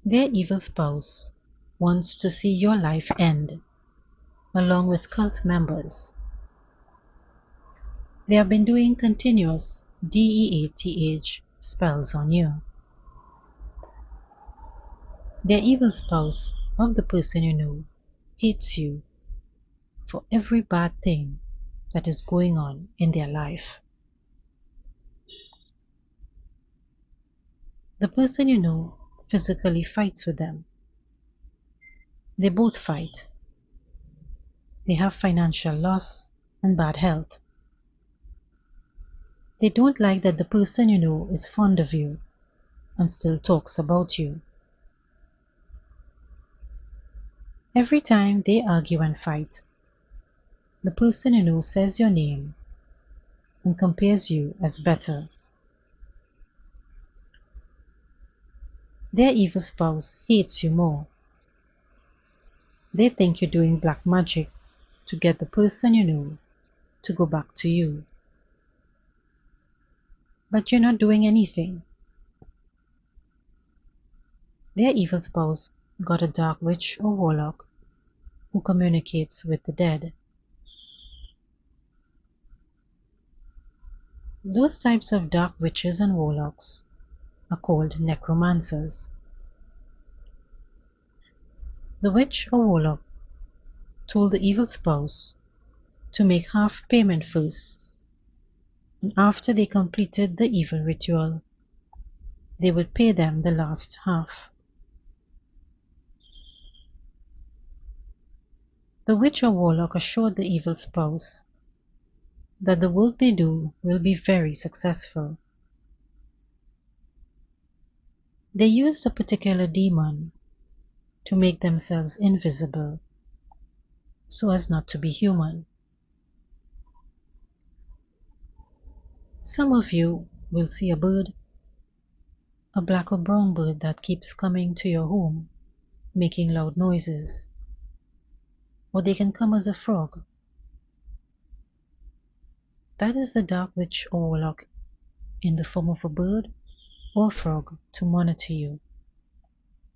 Their evil spouse wants to see your life end, along with cult members. They have been doing continuous DEATH spells on you. Their evil spouse of the person you know hates you for every bad thing that is going on in their life. The person you know physically fights with them. They both fight. They have financial loss and bad health. They don't like that the person you know is fond of you and still talks about you. Every time they argue and fight, the person you know says your name and compares you as better. Their evil spouse hates you more. They think you're doing black magic to get the person you know to go back to you. But you're not doing anything. Their evil spouse got a dark witch or warlock who communicates with the dead. Those types of dark witches and warlocks are called necromancers. The witch or warlock told the evil spouse to make half payment first, and after they completed the evil ritual, they would pay them the last half. The witch or warlock assured the evil spouse that the work they do will be very successful. They used a particular demon to make themselves invisible so as not to be human. Some of you will see a bird, a black or brown bird that keeps coming to your home, making loud noises. Or they can come as a frog. That is the dark witch or warlock in the form of a bird or frog to monitor you,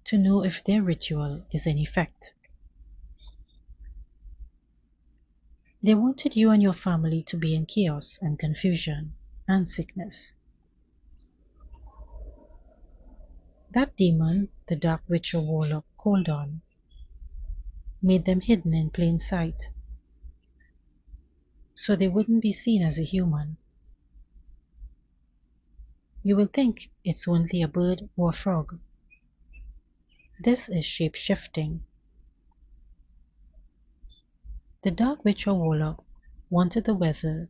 to know if their ritual is in effect. They wanted you and your family to be in chaos and confusion and sickness. That demon the dark witch or warlock called on made them hidden in plain sight, so they wouldn't be seen as a human. You will think it's only a bird or a frog. This is shape-shifting. The dark witch or warlock wanted the weather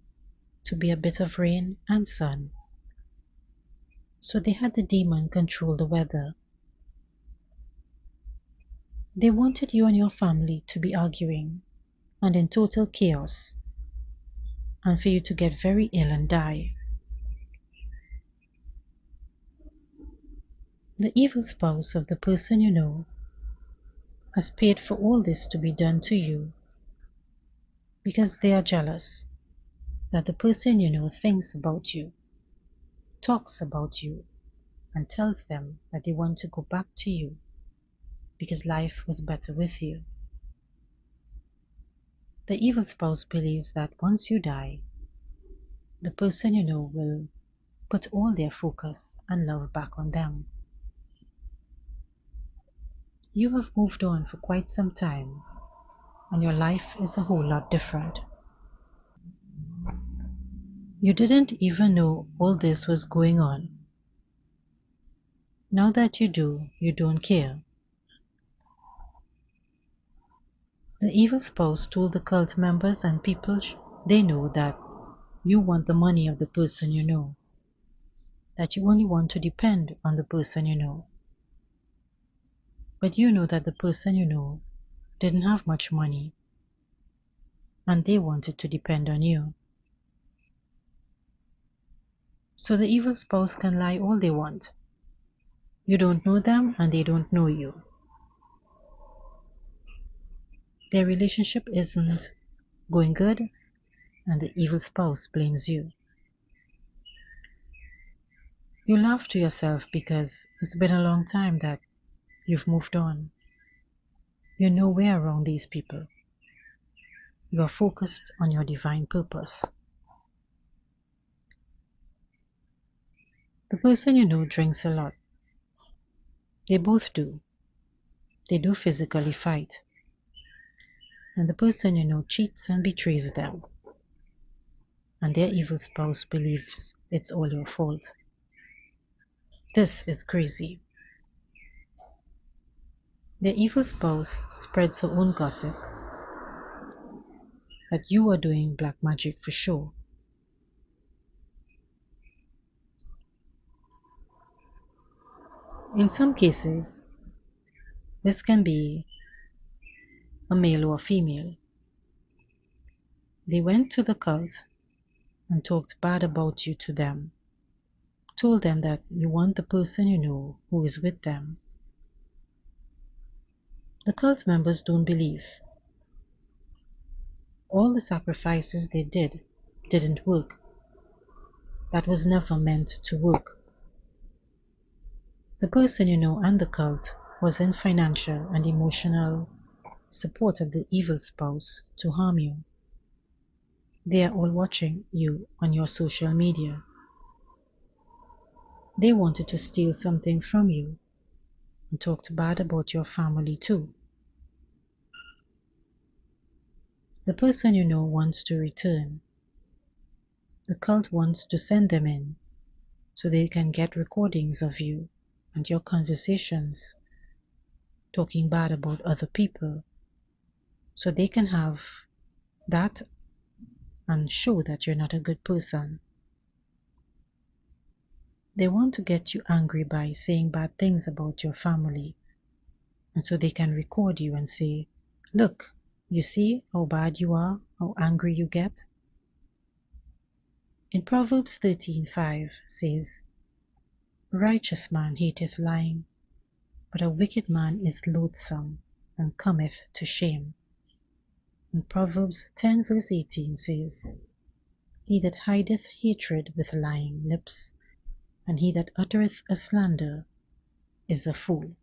to be a bit of rain and sun, so they had the demon control the weather. They wanted you and your family to be arguing and in total chaos, and for you to get very ill and die. The evil spouse of the person you know has paid for all this to be done to you because they are jealous that the person you know thinks about you, talks about you, and tells them that they want to go back to you because life was better with you. The evil spouse believes that once you die, the person you know will put all their focus and love back on them. You have moved on for quite some time, and your life is a whole lot different. You didn't even know all this was going on. Now that you do, you don't care. The evil spouse told the cult members and people they know that you want the money of the person you know, that you only want to depend on the person you know. But you know that the person you know didn't have much money, and they wanted to depend on you. So the evil spouse can lie all they want. You don't know them and they don't know you. Their relationship isn't going good, and the evil spouse blames you. You laugh to yourself because it's been a long time that You've moved on. You're nowhere around these people. You are focused on your divine purpose. The person you know drinks a lot. They both do. They do physically fight. And the person you know cheats and betrays them. And their evil spouse believes it's all your fault. This is crazy. Their evil spouse spreads her own gossip that you are doing black magic for sure. In some cases, this can be a male or a female. They went to the cult and talked bad about you to them, told them that you want the person you know who is with them. The cult members don't believe. All the sacrifices they didn't work. That was never meant to work. The person you know and the cult was in financial and emotional support of the evil spouse to harm you. They are all watching you on your social media. They wanted to steal something from you and talked bad about your family too. The person you know wants to return. The cult wants to send them in so they can get recordings of you and your conversations talking bad about other people so they can have that and show that you're not a good person. They want to get you angry by saying bad things about your family, and so they can record you and say, "Look, you see how bad you are, how angry you get?" In Proverbs 13:5 says, "A righteous man hateth lying, but a wicked man is loathsome and cometh to shame." And Proverbs 10 verse 18 says, "He that hideth hatred with lying lips, and he that uttereth a slander, is a fool."